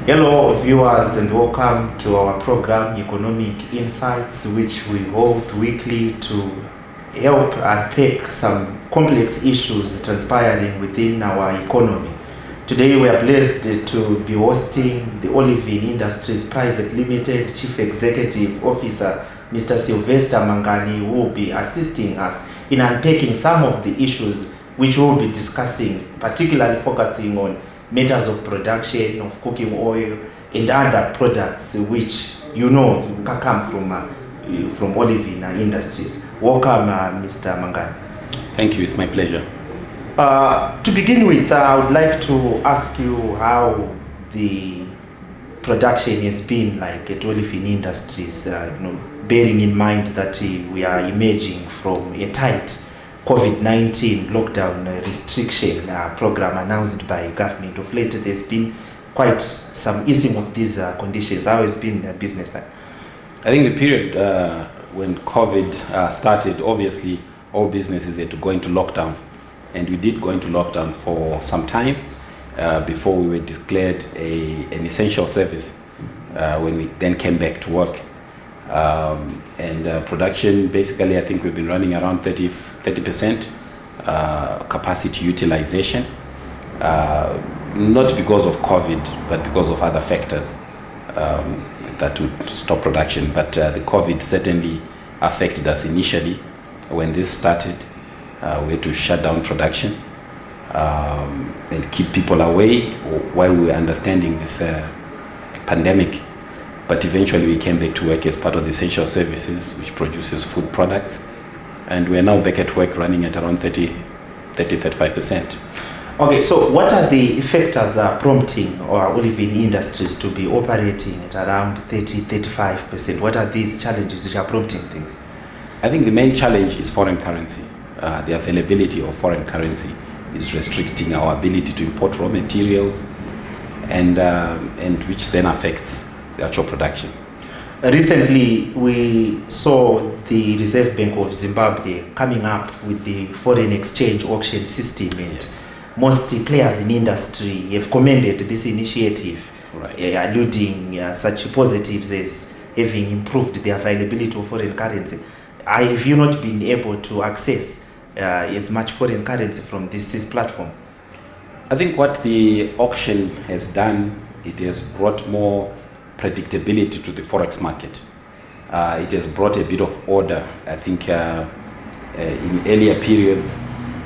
Hello viewers and welcome to our program Economic Insights, which we hold weekly to help unpack some complex issues transpiring within our economy. Today we are blessed to be hosting the Olivine Industries Private Limited Chief Executive Officer Mr. Sylvester Mangani, who will be assisting us in unpacking some of the issues which we will be discussing, particularly focusing on matters of production of cooking oil and other products which come from Olivine Industries. Welcome, Mr. Mangani. Thank you. It's my pleasure. To begin with, I would like to ask you how the production has been like at Olivine Industries, bearing in mind that we are emerging from a tight COVID-19 lockdown restriction program announced by government. Of late, there's been quite some easing of these conditions. How has been business like? I think the period when COVID started, obviously all businesses had to go into lockdown, and we did go into lockdown for some time before we were declared an essential service when we then came back to work. Production, basically, I think we've been running around 30% capacity utilization, not because of COVID, but because of other factors that would stop production. But the COVID certainly affected us initially. When this started, we had to shut down production and keep people away while we were understanding this pandemic. But eventually we came back to work as part of the essential services, which produces food products. And we're now back at work running at around 35%. Okay, so what are the factors prompting our Olivine Industries to be operating at around 35%? What are these challenges which are prompting things? I think the main challenge is foreign currency. The availability of foreign currency is restricting our ability to import raw materials, and which then affects the actual production. Recently, we saw the Reserve Bank of Zimbabwe coming up with the foreign exchange auction system, and yes, most players in industry have commended this initiative, right, alluding such positives as having improved the availability of foreign currency. Have you not been able to access as much foreign currency from this platform? I think what the auction has done, it has brought more predictability to the forex market. It has brought a bit of order. I think in earlier periods,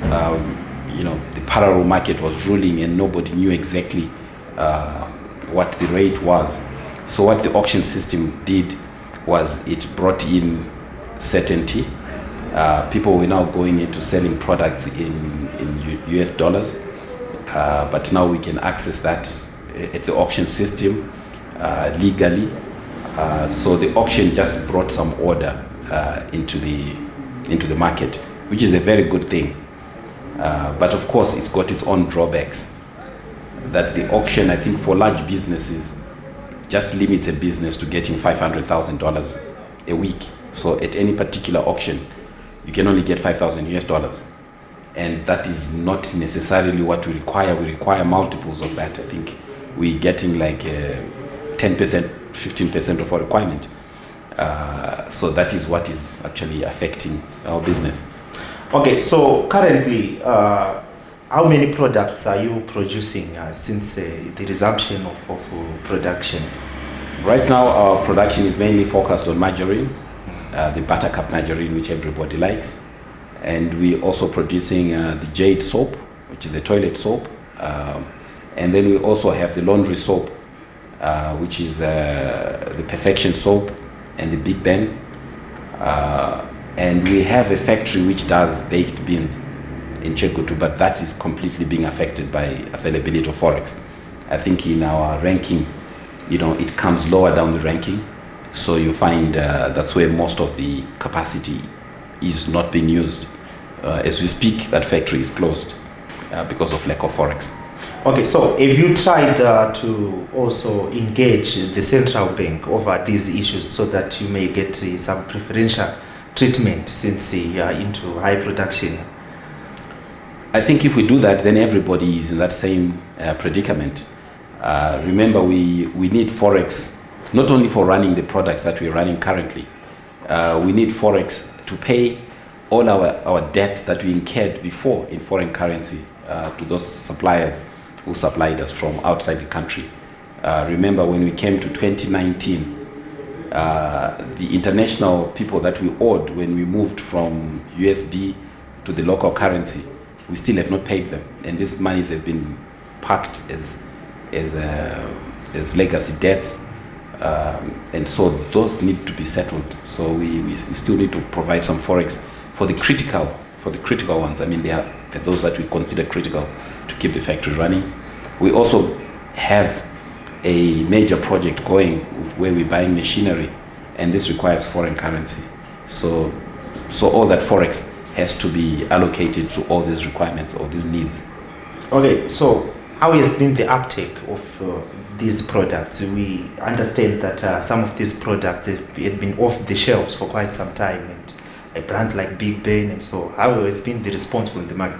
the parallel market was ruling and nobody knew exactly what the rate was. So what the auction system did was it brought in certainty. People were now going into selling products in US dollars, but now we can access that at the auction system legally. So the auction just brought some order into the market, which is a very good thing. But of course, it's got its own drawbacks. That the auction, I think, for large businesses, just limits a business to getting $500,000 a week. So at any particular auction, you can only get $5,000 US, and that is not necessarily what we require. We require multiples of that. I think we're getting like 10%, 15% of our requirement. So that is what is actually affecting our business. Okay, so currently, how many products are you producing since the resumption of production? Right now, our production is mainly focused on margarine, the buttercup margarine, which everybody likes. And we're also producing the Jade soap, which is a toilet soap. And then we also have the laundry soap, which is the Perfection soap and the Big Ben. And we have a factory which does baked beans in Chegutu, but that is completely being affected by availability of forex. I think in our ranking, it comes lower down the ranking. So you find that's where most of the capacity is not being used. As we speak, that factory is closed because of lack of forex. Okay, so have you tried to also engage the central bank over these issues so that you may get some preferential treatment since you are into high production? I think if we do that, then everybody is in that same predicament. Remember, we need Forex not only for running the products that we're running currently. We need Forex to pay all our debts that we incurred before in foreign currency to those suppliers who supplied us from outside the country. Remember, when we came to 2019, the international people that we owed when we moved from USD to the local currency, we still have not paid them, and these monies have been parked as legacy debts, and so those need to be settled. So we still need to provide some Forex for the critical ones. I mean, they are those that we consider critical to keep the factory running. We also have a major project going where we're buying machinery, and this requires foreign currency. So all that Forex has to be allocated to all these requirements or these needs. Okay, so how has been the uptake of these products? We understand that some of these products have been off the shelves for quite some time, and brands like Big Ben, and so how has been the response from the market?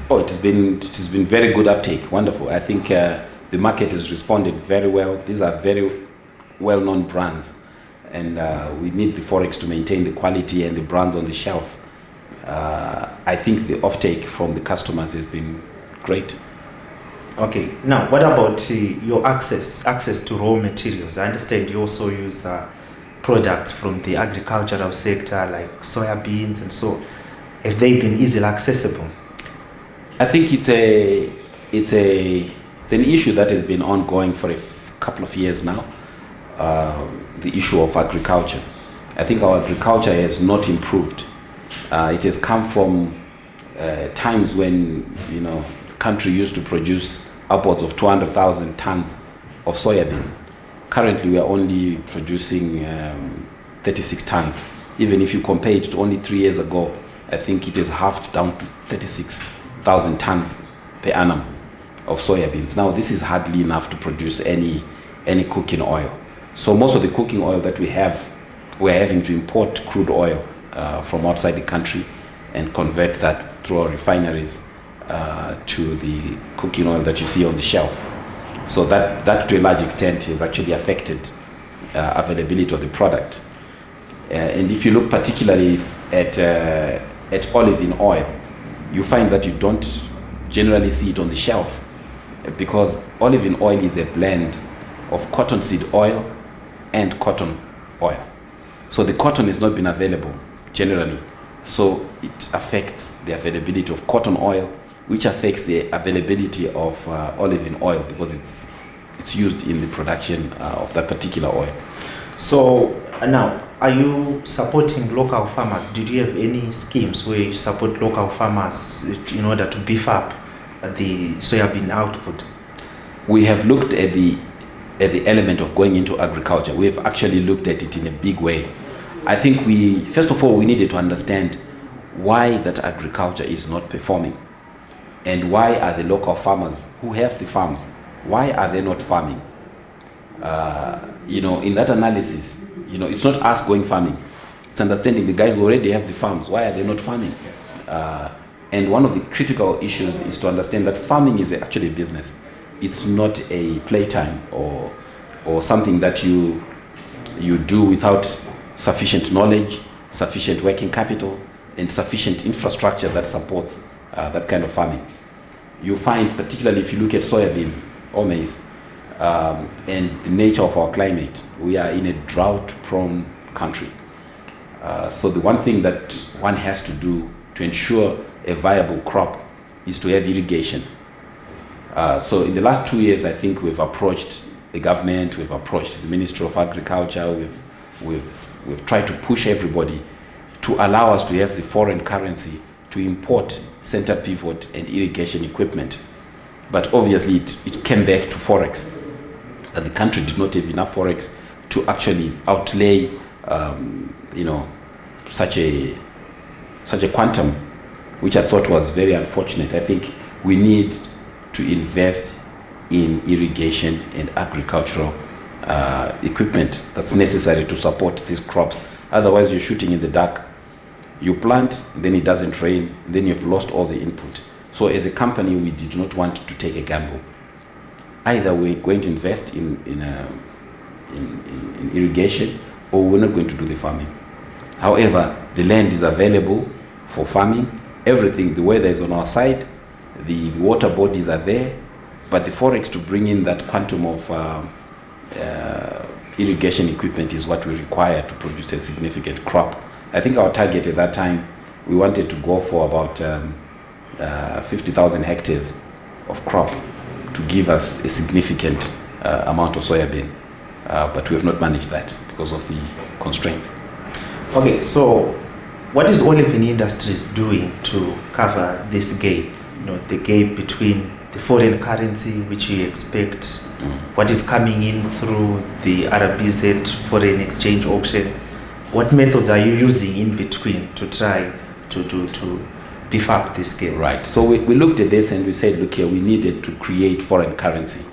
Oh, it has been very good uptake. Wonderful. I think the market has responded very well. These are very well-known brands, and we need the Forex to maintain the quality and the brands on the shelf. I think the offtake from the customers has been great. Okay, now what about your access to raw materials? I understand you also use products from the agricultural sector like soya beans, and so have they been easily accessible? I think it's an issue that has been ongoing for a couple of years now. The issue of agriculture. I think our agriculture has not improved. It has come from times when the country used to produce upwards of 200,000 tons of soybean. Currently, we are only producing 36 tons. Even if you compare it to only 3 years ago, I think it has halved down to 36,000 tons per annum of soybeans. Now, this is hardly enough to produce any cooking oil. So most of the cooking oil that we're having to import crude oil from outside the country and convert that through our refineries to the cooking oil that you see on the shelf. So that to a large extent has actually affected availability of the product. And if you look particularly at Olivine oil, you find that you don't generally see it on the shelf, because Olivine oil is a blend of cottonseed oil and cotton oil. So the cotton has not been available generally. So it affects the availability of cotton oil, which affects the availability of Olivine oil, because it's used in the production of that particular oil. So now, are you supporting local farmers? Did you have any schemes where you support local farmers in order to beef up the soybean output? We have looked at the element of going into agriculture. We have actually looked at it in a big way. I think first of all, we needed to understand why that agriculture is not performing, and why are the local farmers who have the farms, why are they not farming? In that analysis, it's not us going farming. It's understanding the guys who already have the farms, why are they not farming? Yes. And one of the critical issues is to understand that farming is actually a business. It's not a playtime or something that you do without sufficient knowledge, sufficient working capital, and sufficient infrastructure that supports that kind of farming. You find, particularly if you look at soybean or maize, and the nature of our climate, we are in a drought-prone country. So the one thing that one has to do to ensure a viable crop is to have irrigation. So in the last 2 years, I think we've approached the government, we've approached the Ministry of Agriculture, we've tried to push everybody to allow us to have the foreign currency to import center pivot and irrigation equipment. But obviously it came back to Forex. That the country did not have enough Forex to actually outlay such a quantum, which I thought was very unfortunate. I think we need to invest in irrigation and agricultural equipment that's necessary to support these crops. Otherwise, you're shooting in the dark. You plant, then it doesn't rain, then you've lost all the input. So as a company, we did not want to take a gamble. either we're going to invest in irrigation, or we're not going to do the farming. However, the land is available for farming, everything, the weather is on our side, the water bodies are there, but the forex to bring in that quantum of irrigation equipment is what we require to produce a significant crop. I think our target at that time, we wanted to go for about 50,000 hectares of crop to give us a significant amount of soybean, but we have not managed that because of the constraints. Okay, so what is Olivine Industries doing to cover this gap? The gap between the foreign currency, which you expect, what is coming in through the RBZ foreign exchange auction? What methods are you using in between to try to beef up this gap? Right. So we looked at this and we said, look here, we needed to create foreign currency.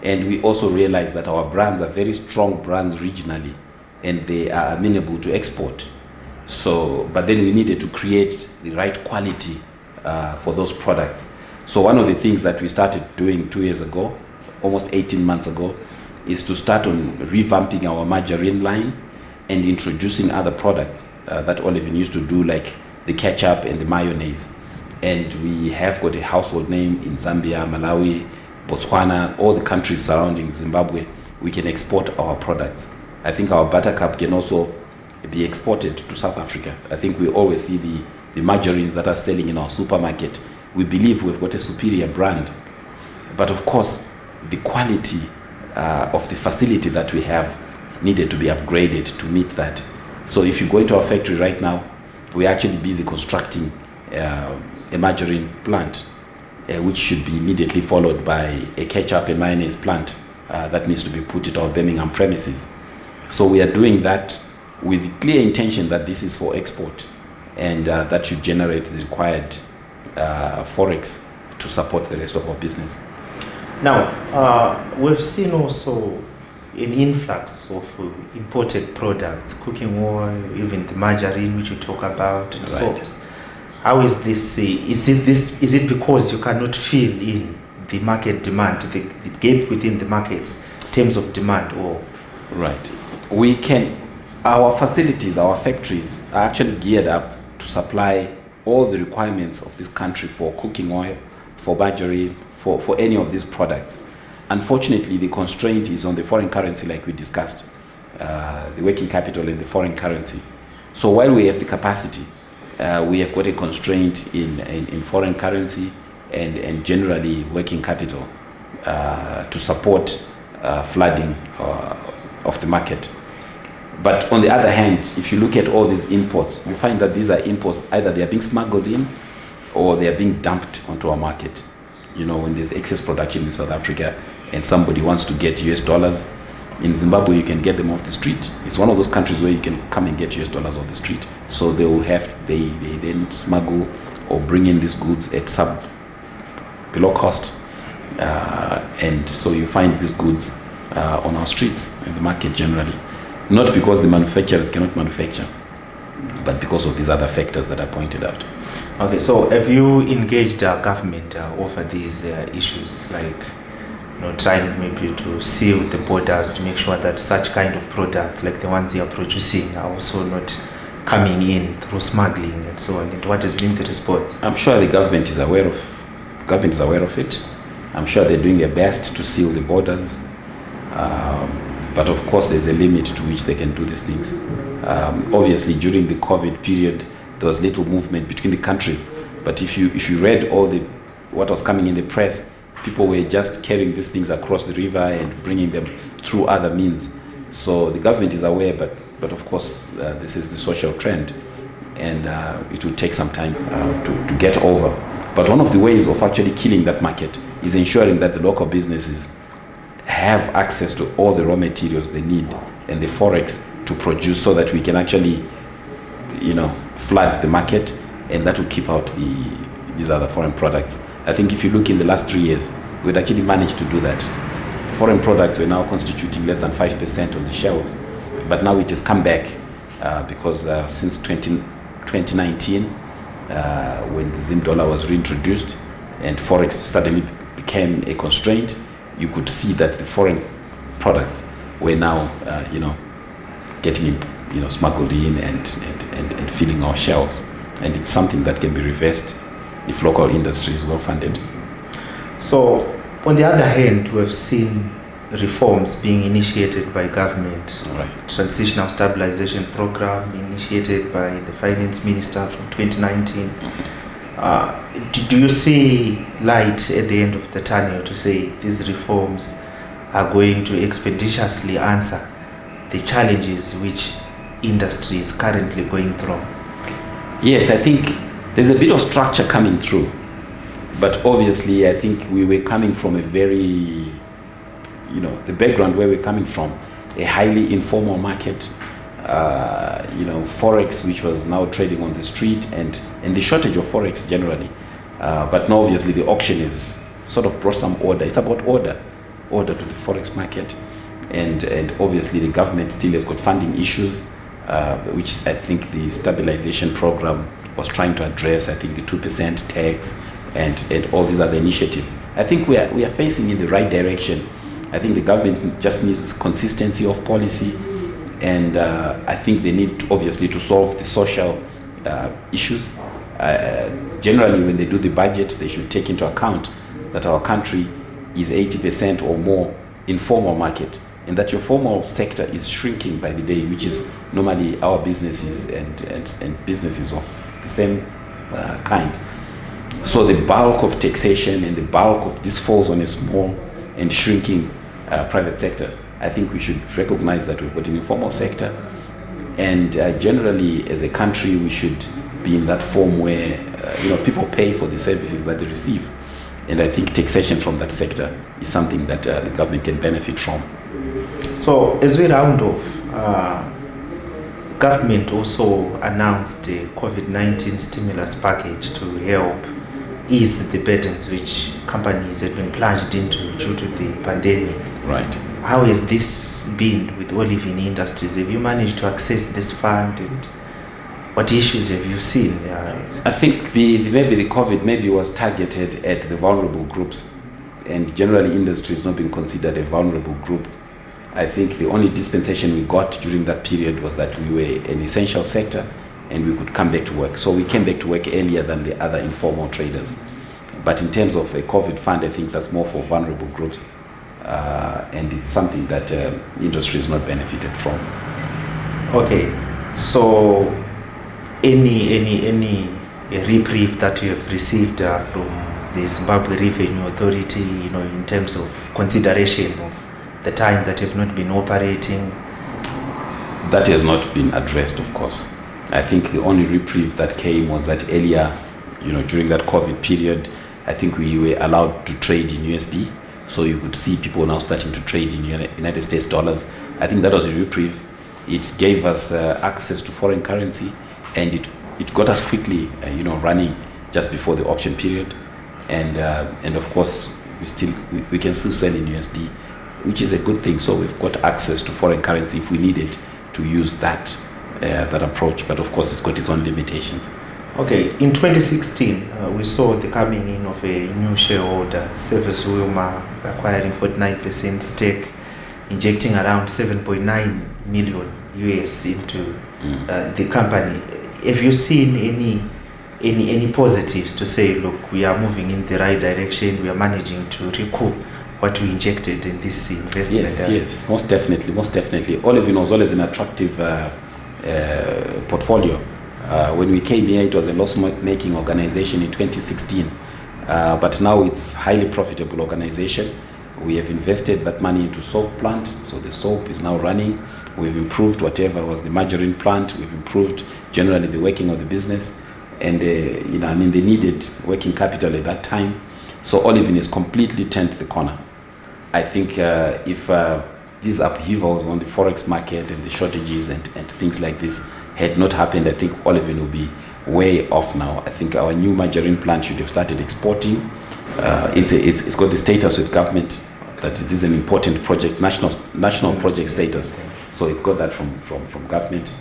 And we also realized that our brands are very strong brands regionally, and they are amenable to export. So, but then we needed to create the right quality for those products. So one of the things that we started doing 2 years ago, almost 18 months ago, is to start on revamping our margarine line and introducing other products that Olivine used to do, like the ketchup and the mayonnaise. And we have got a household name in Zambia, Malawi, Botswana, all the countries surrounding Zimbabwe. We can export our products. I think our buttercup can also be exported to South Africa. I think we always see the margarines that are selling in our supermarket. We believe we've got a superior brand. But of course, the quality of the facility that we have needed to be upgraded to meet that. So if you go into our factory right now, we're actually busy constructing a margarine plant, which should be immediately followed by a ketchup and mayonnaise plant that needs to be put at our Birmingham premises. So we are doing that with the clear intention that this is for export, and that should generate the required forex to support the rest of our business. Now, we've seen also an influx of imported products, cooking oil, even the margarine which you talk about, and soaps. How is this? Is it because you cannot fill in the market demand, the gap within the markets in terms of demand, or? Right. We can. Our facilities, our factories are actually geared up to supply all the requirements of this country for cooking oil, for margarine, for any of these products. Unfortunately, the constraint is on the foreign currency, like we discussed, the working capital and the foreign currency. So while we have the capacity, we have got a constraint in foreign currency and generally working capital to support flooding of the market. But on the other hand, if you look at all these imports, you find that these are imports, either they are being smuggled in or they are being dumped onto our market. When there's excess production in South Africa and somebody wants to get US dollars, in Zimbabwe you can get them off the street. It's one of those countries where you can come and get US dollars off the street. So they then smuggle or bring in these goods at below cost. And so you find these goods on our streets in the market generally. Not because the manufacturers cannot manufacture, but because of these other factors that I pointed out. Okay, so have you engaged government over these issues, like trying maybe to seal the borders to make sure that such kind of products like the ones you are producing are also not coming in through smuggling and so on? And what has been the response? I'm sure the government is aware of it. I'm sure they're doing their best to seal the borders. But of course, there's a limit to which they can do these things. Obviously, during the COVID period, there was little movement between the countries. But if you read what was coming in the press, people were just carrying these things across the river and bringing them through other means. So the government is aware, but of course, this is the social trend, and it will take some time to get over. But one of the ways of actually killing that market is ensuring that the local businesses have access to all the raw materials they need and the forex to produce, so that we can actually, flood the market, and that will keep out these other foreign products. I think if you look in the last 3 years, we'd actually managed to do that. Foreign products were now constituting less than 5% of the shelves, but now it has come back because since 2019, when the ZIM dollar was reintroduced and forex suddenly became a constraint, you could see that the foreign products were now, getting, smuggled in and filling our shelves. And it's something that can be reversed if local industry is well funded. So, on the other hand, we have seen reforms being initiated by government. Right. Transitional Stabilization Program initiated by the Finance Minister from 2019. Do you see light at the end of the tunnel to say these reforms are going to expeditiously answer the challenges which industry is currently going through? Yes, I think there's a bit of structure coming through, but obviously I think we were coming from a very, the background where we're coming from, a highly informal market, Forex, which was now trading on the street, and the shortage of Forex generally. But now obviously the auction is sort of brought some order. It's about order to the Forex market. And obviously the government still has got funding issues, which I think the stabilization program was trying to address. I think the 2% tax and all these other initiatives. I think we are facing in the right direction. I think the government just needs consistency of policy, and I think they need obviously to solve the social issues. Generally, when they do the budget, they should take into account that our country is 80% or more informal market, and that your formal sector is shrinking by the day, which is normally our businesses and businesses of the same kind. So the bulk of taxation and the bulk of this falls on a small and shrinking private sector. I think we should recognize that we've got an informal sector, and generally as a country we should be in that form where people pay for the services that they receive, and I think taxation from that sector is something that the government can benefit from. So as we round off, government also announced the COVID-19 stimulus package to help ease the burdens which companies have been plunged into due to the pandemic. Right. How has this been with Olivine Industries? Have you managed to access this fund, and what issues have you seen? I think maybe the COVID was targeted at the vulnerable groups, and generally industry is not being considered a vulnerable group. I think the only dispensation we got during that period was that we were an essential sector and we could come back to work. So we came back to work earlier than the other informal traders. But in terms of a COVID fund, I think that's more for vulnerable groups. And it's something that industry is not benefited from. Okay, so any reprieve that you have received from the Zimbabwe Revenue Authority, in terms of consideration of the time that have not been operating? That has not been addressed, of course. I think the only reprieve that came was that earlier, during that COVID period, I think we were allowed to trade in USD. So you could see people now starting to trade in United States dollars. I think that was a reprieve. It gave us access to foreign currency, and it got us quickly, running just before the auction period. And of course, we can still sell in USD, which is a good thing. So we've got access to foreign currency if we needed to use that approach. But of course, it's got its own limitations. Okay, in 2016, we saw the coming in of a new shareholder, Sylvester, acquiring 49% stake, injecting around 7.9 million US into the company. Have you seen any positives to say, look, we are moving in the right direction, we are managing to recoup what we injected in this investment? Yes, most definitely. Olivine was always an attractive portfolio. When we came here, it was a loss-making organization in 2016, but now it's highly profitable organization. We have invested that money into soap plant, so the soap is now running. We've improved whatever was the margarine plant. We've improved generally the working of the business, and they needed working capital at that time. So Olivine has completely turned the corner. I think if these upheavals on the forex market and the shortages and things like this had not happened, I think Olivine will be way off now. I think our new margarine plant should have started exporting. It's got the status with government that this is an important project, national project status. So it's got that from government.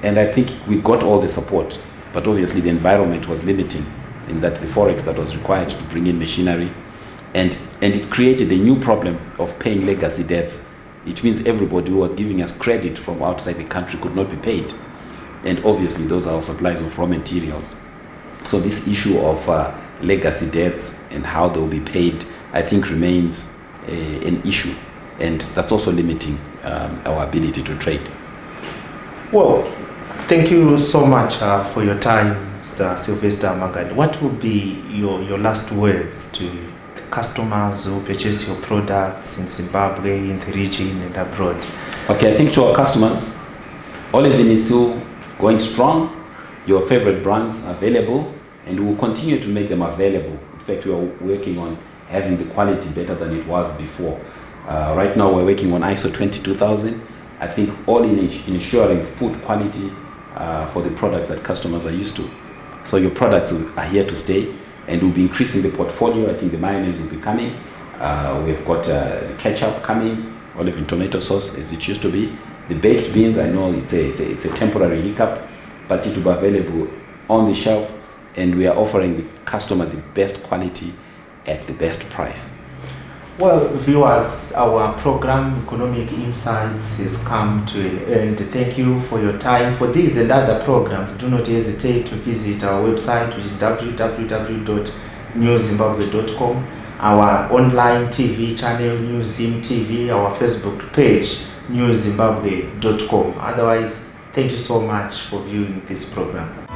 And I think we got all the support, but obviously the environment was limiting in that the forex that was required to bring in machinery And it created a new problem of paying legacy debts. It means everybody who was giving us credit from outside the country could not be paid. And obviously those are our supplies of raw materials. So this issue of legacy debts and how they will be paid, I think remains an issue. And that's also limiting our ability to trade. Well, thank you so much for your time, Mr. Sylvester Mangani. What would be your last words to customers who purchase your products in Zimbabwe, in the region and abroad? Okay, I think to our customers, Olivine is still going strong. Your favorite brands are available, and we will continue to make them available. In fact, we are working on having the quality better than it was before. Right now, we're working on ISO 22000. I think all in ensuring food quality for the products that customers are used to. So your products are here to stay, and we'll be increasing the portfolio. I think the mayonnaise will be coming. We've got the ketchup coming, Olivine tomato sauce as it used to be. The baked beans, I know it's a temporary hiccup, but it will be available on the shelf, and we are offering the customer the best quality at the best price. Well, viewers, our program Economic Insights has come to an end. Thank you for your time. For these and other programs, do not hesitate to visit our website, which is www.newzimbabwe.com, our online TV channel, NewZim TV, our Facebook page, newzimbabwe.com. Otherwise, thank you so much for viewing this program.